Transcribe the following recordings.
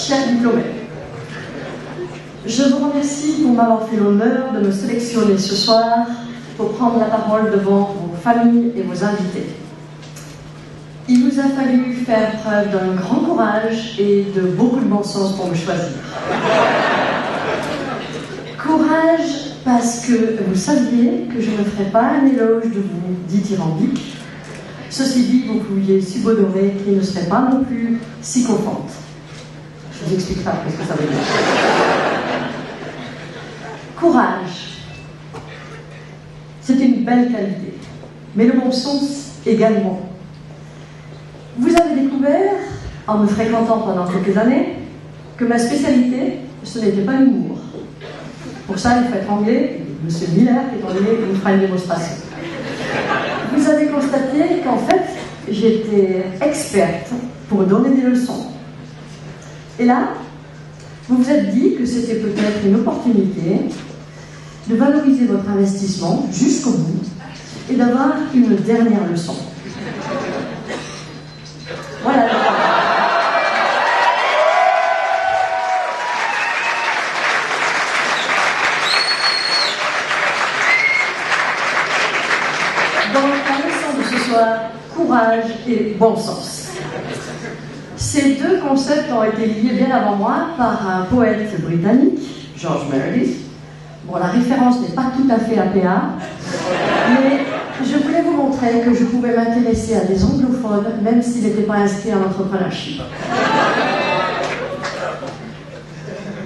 chers diplômés, je vous remercie pour m'avoir fait l'honneur de me sélectionner ce soir pour prendre la parole devant vos familles et vos invités. Il vous a fallu faire preuve d'un grand courage et de beaucoup de bon sens pour me choisir. Courage parce que vous saviez que je ne ferais pas un éloge de vous dithyrambique. Ceci dit, vous pouviez subodorer qu'il ne serait pas non plus sycophante. Je vous explique pas ce que ça veut dire. Courage, c'est une belle qualité, mais le bon sens également. Vous avez découvert, en me fréquentant pendant quelques années, que ma spécialité, ce n'était pas l'humour. Pour ça, il faut être anglais, M. Miller, qui est anglais, il me fera une démonstration. Vous avez constaté qu'en fait, j'étais experte pour donner des leçons. Et là, vous vous êtes dit que c'était peut-être une opportunité de valoriser votre investissement jusqu'au bout et d'avoir une dernière leçon. Voilà. Donc, la leçon de ce soir, courage et bon sens. Ces deux concepts ont été liés bien avant moi par un poète britannique, George Meredith. Bon, la référence n'est pas tout à fait APA, mais je voulais vous montrer que je pouvais m'intéresser à des anglophones, même s'ils n'étaient pas inscrits en entrepreneurship.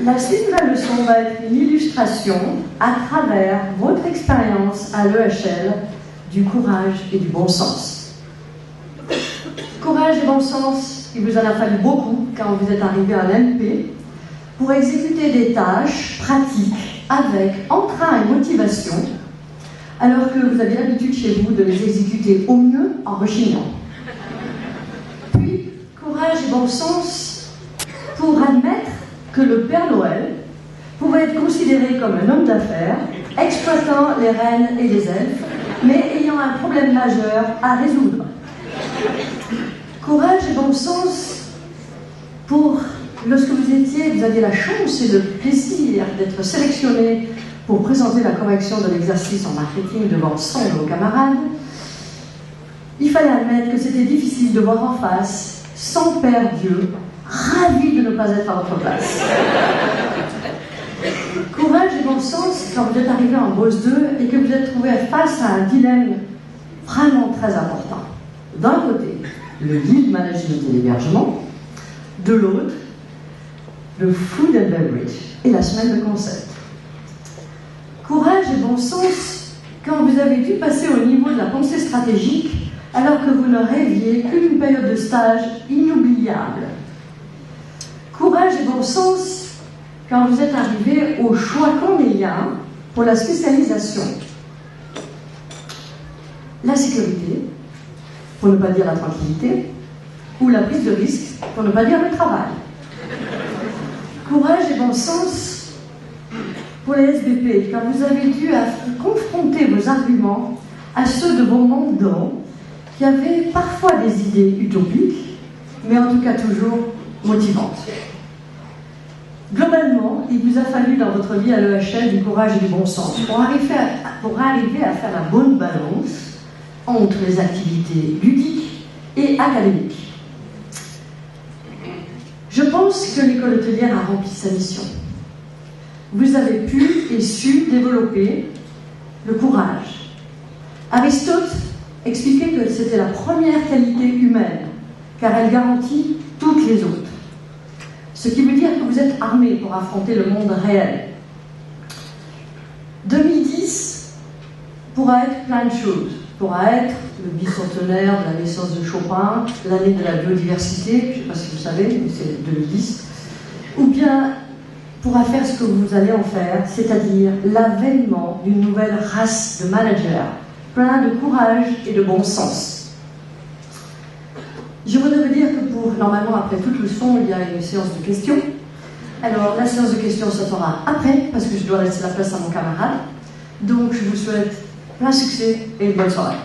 La suite de la leçon va être une illustration à travers votre expérience à l'EHL du courage et du bon sens. Courage et bon sens, il vous en a fallu beaucoup quand vous êtes arrivé à l'MP pour exécuter des tâches pratiques avec entrain et motivation, alors que vous avez l'habitude chez vous de les exécuter au mieux en rechignant. Puis, courage et bon sens pour admettre que le Père Noël pouvait être considéré comme un homme d'affaires, exploitant les reines et les elfes, mais ayant un problème majeur à résoudre. Courage et bon sens pour, lorsque vous aviez la chance et le plaisir d'être sélectionné pour présenter la correction de l'exercice en marketing devant 100 de vos camarades, il fallait admettre que c'était difficile de voir en face, sans père Dieu, ravi de ne pas être à votre place. Courage et bon sens quand vous êtes arrivé en Boss 2 et que vous êtes trouvé face à un dilemme vraiment très important. D'un côté, le guide management et l'hébergement, de l'autre, le food and beverage et la semaine de concept. Courage et bon sens quand vous avez dû passer au niveau de la pensée stratégique alors que vous ne rêviez qu'une période de stage inoubliable. Courage et bon sens quand vous êtes arrivé au choix cornélien pour la spécialisation. La sécurité, pour ne pas dire la tranquillité, ou la prise de risque, pour ne pas dire le travail. Courage et bon sens pour les SBP, quand vous avez dû confronter vos arguments à ceux de vos mandants qui avaient parfois des idées utopiques, mais en tout cas toujours motivantes. Globalement, il vous a fallu dans votre vie à l'EHL du courage et du bon sens pour arriver à faire la bonne balance entre les activités ludiques et académiques. Je pense que l'école hôtelière a rempli sa mission. Vous avez pu et su développer le courage. Aristote expliquait que c'était la première qualité humaine, car elle garantit toutes les autres. Ce qui veut dire que vous êtes armé pour affronter le monde réel. 2010 pourra être plein de choses. Pourra être le bicentenaire de la naissance de Chopin, l'année de la biodiversité, je ne sais pas si vous savez, mais c'est 2010. Ou bien pourra faire ce que vous allez en faire, c'est-à-dire l'avènement d'une nouvelle race de managers, plein de courage et de bon sens. Je voudrais vous dire que normalement, après toute leçon, il y a une séance de questions. Alors, la séance de questions se fera après, parce que je dois laisser la place à mon camarade. Donc, je vous souhaite plein succès et une bonne soirée.